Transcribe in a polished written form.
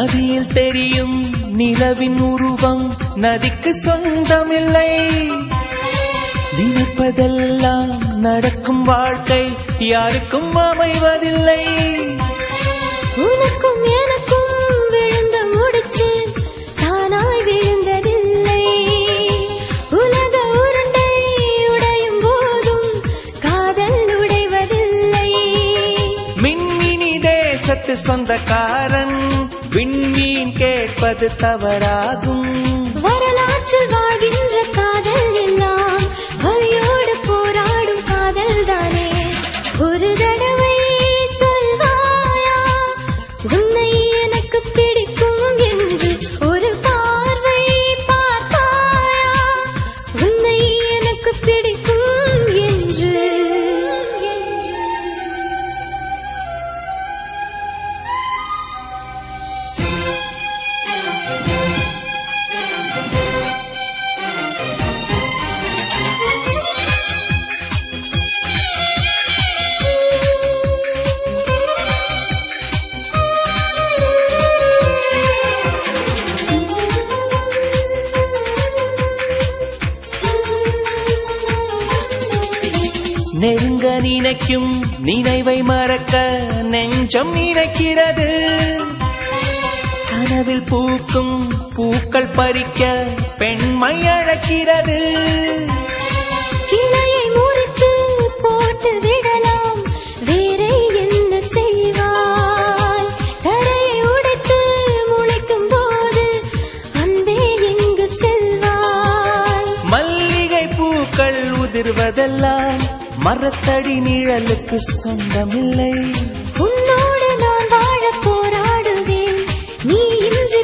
நதியில் தெரியும் நிலவின் உருவம் நதிக்கு சொந்தமில்லை. நினைப்பதெல்லாம் நடக்கும் வாழ்க்கை யாருக்கும் அமைவதில்லை. உனக்கும் எனக்கும் விழுந்த முடிச்சு தானாய் விழுந்ததில்லை. உலக உருண்டை உடையும் போதும் காதல் உடைவதில்லை. மின்மினி தேசத்து சொந்தக்காரன் விண்மீன் கேட்பது தவறாகும். வரலாற்று வாழ்கின்ற காதல் எல்லாம் வலியோடு போராடும் காதல் தானே. ஒரு தடவை சொல்வாயா உன்னை எனக்கு பிடிக்கும் என்று. ஒரு பார்வை பார்த்தாயா உன்னை எனக்கு பிடிக்கும் என்று. நெருங்க நினைக்கும் நினைவை மறக்க நெஞ்சம் நினைக்கிறது. கனவில் பூக்கும் பூக்கள் பறிக்க பெண்மை அழைக்கிறது. கிளையை முறித்து போட்டு விடலாம் வேறே என்ன செய்வாய். தரையை உடைத்து முளைக்கும் போது அன்பே எங்கு செல்வாய். மல்லிகை பூக்கள் உதிர்வதெல்லாம் மரத்தடி நிழலுக்கு சொந்தமில்லை. உன்னோடு நான் வாழ போராடுவேன். நீ இன்றி